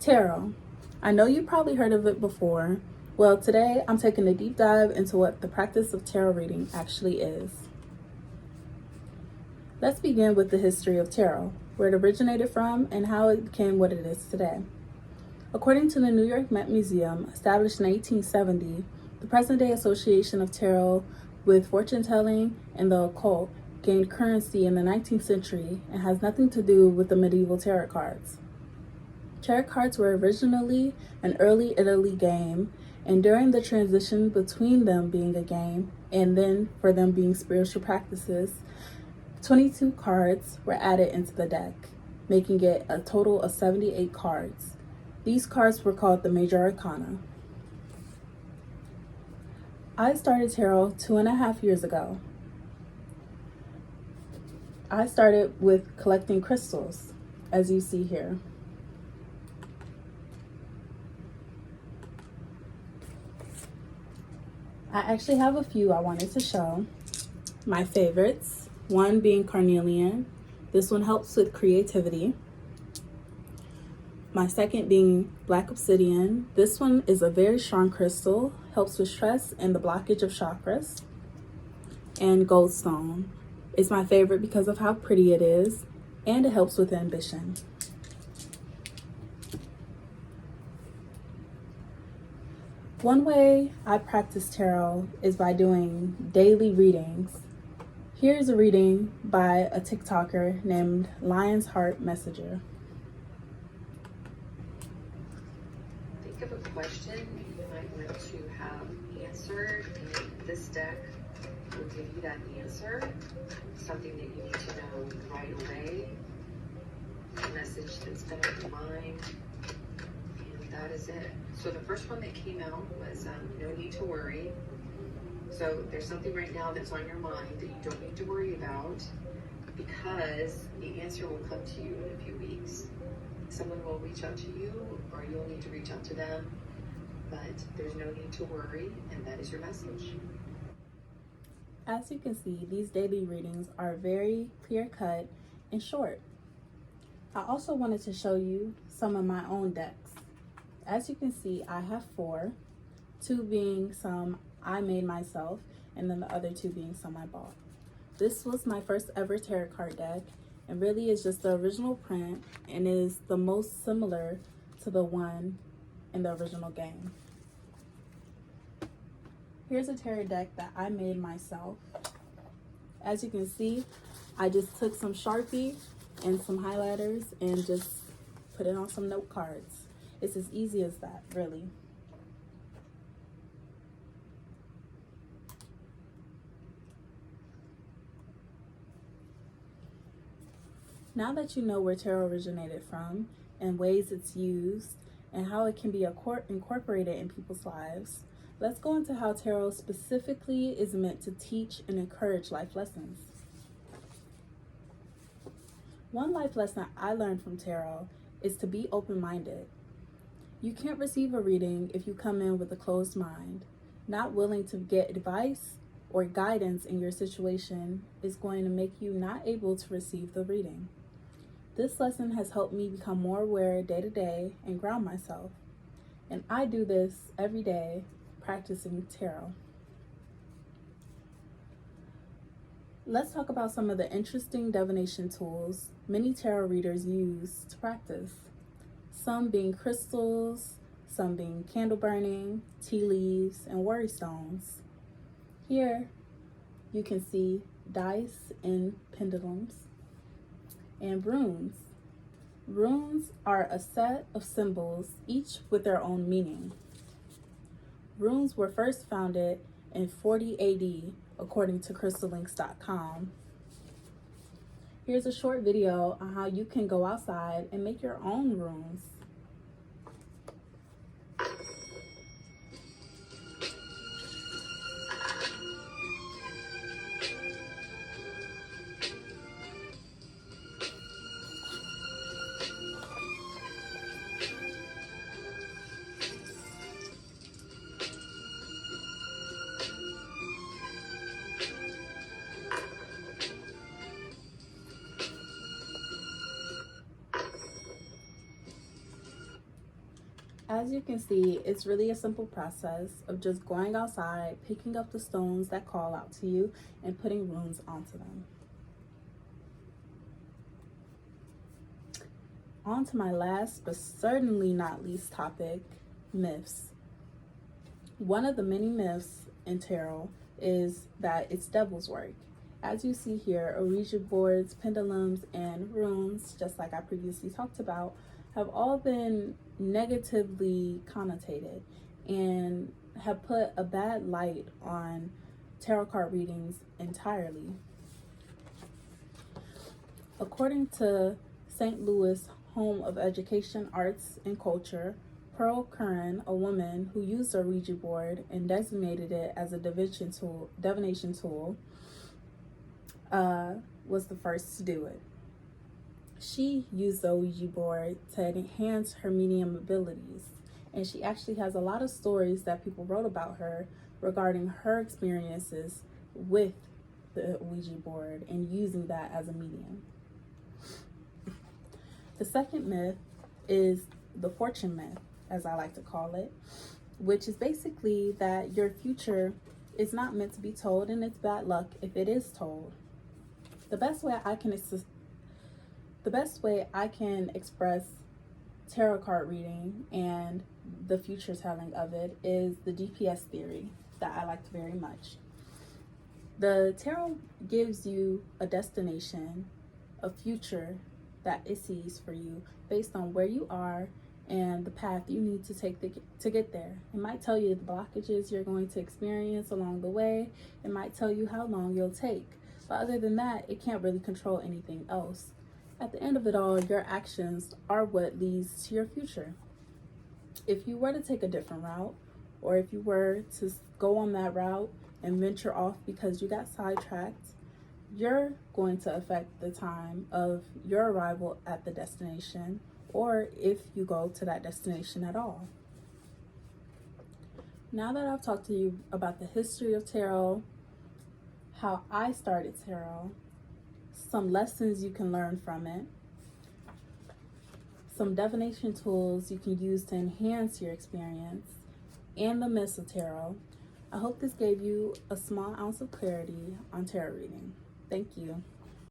Tarot. I know you've probably heard of it before. Well, today I'm taking a deep dive into what the practice of tarot reading actually is. Let's begin with the history of tarot, where it originated from and how it became what it is today. According to the New York Met Museum, established in 1870, the present-day association of tarot with fortune-telling and the occult gained currency in the 19th century and has nothing to do with the medieval tarot cards. Tarot cards were originally an early Italy game, and during the transition between them being a game and then for them being spiritual practices, 22 cards were added into the deck, making it a total of 78 cards. These cards were called the Major Arcana. I started tarot 2.5 years ago. I started with collecting crystals, as you see here. I actually have a few I wanted to show. My favorites, one being carnelian. This one helps with creativity. My second being black obsidian. This one is a very strong crystal, helps with stress and the blockage of chakras. And goldstone. It's my favorite because of how pretty it is, and it helps with ambition. One way I practice tarot is by doing daily readings. Here's a reading by a TikToker named Lion's Heart Messenger. Think of a question you might want to have answered, and this deck will give you that answer, something that you need to know right away, a message that's been on your mind, and that is it. So the first one that came out was no need to worry. So there's something right now that's on your mind that you don't need to worry about, because the answer will come to you in a few weeks. Someone will reach out to you, or you'll need to reach out to them, but there's no need to worry, and that is your message. As you can see, these daily readings are very clear-cut and short. I also wanted to show you some of my own decks. As you can see, I have 4, 2 being some I made myself, and then the other 2 being some I bought. This was my first ever tarot card deck, and really is just the original print, and is the most similar to the one in the original game. Here's a tarot deck that I made myself. As you can see, I just took some Sharpie and some highlighters and just put it on some note cards. It's as easy as that, really. Now that you know where tarot originated from and ways it's used and how it can be incorporated in people's lives, let's go into how tarot specifically is meant to teach and encourage life lessons. One life lesson I learned from tarot is to be open-minded. You can't receive a reading if you come in with a closed mind. Not willing to get advice or guidance in your situation is going to make you not able to receive the reading. This lesson has helped me become more aware day to day and ground myself. And I do this every day, practicing tarot. Let's talk about some of the interesting divination tools many tarot readers use to practice. Some being crystals, some being candle burning, tea leaves, and worry stones. Here you can see dice and pendulums, and runes. Runes are a set of symbols, each with their own meaning. Runes were first founded in 40 AD, according to crystallinks.com. Here's a short video on how you can go outside and make your own runes. As you can see, it's really a simple process of just going outside, picking up the stones that call out to you, and putting runes onto them. On to my last, but certainly not least topic, myths. One of the many myths in tarot is that it's devil's work. As you see here, Ouija boards, pendulums, and runes, just like I previously talked about, have all been negatively connotated and have put a bad light on tarot card readings entirely. According to St. Louis Home of Education, Arts, and Culture, Pearl Curran, a woman who used a Ouija board and designated it as a divination tool, was the first to do it. She used the Ouija board to enhance her medium abilities, and she actually has a lot of stories that people wrote about her regarding her experiences with the Ouija board and using that as a medium. The second myth is the fortune myth, as I like to call it, which is basically that your future is not meant to be told and it's bad luck if it is told. The best way I can express tarot card reading and the future telling of it is the GPS theory that I liked very much. The tarot gives you a destination, a future that it sees for you based on where you are and the path you need to take to get there. It might tell you the blockages you're going to experience along the way. It might tell you how long you'll take. But other than that, it can't really control anything else. At the end of it all, your actions are what leads to your future. If you were to take a different route, or if you were to go on that route and venture off because you got sidetracked, you're going to affect the time of your arrival at the destination, or if you go to that destination at all. Now that I've talked to you about the history of tarot, how I started tarot, some lessons you can learn from it, some divination tools you can use to enhance your experience, and the myths of tarot, I hope this gave you a small ounce of clarity on tarot reading. Thank you.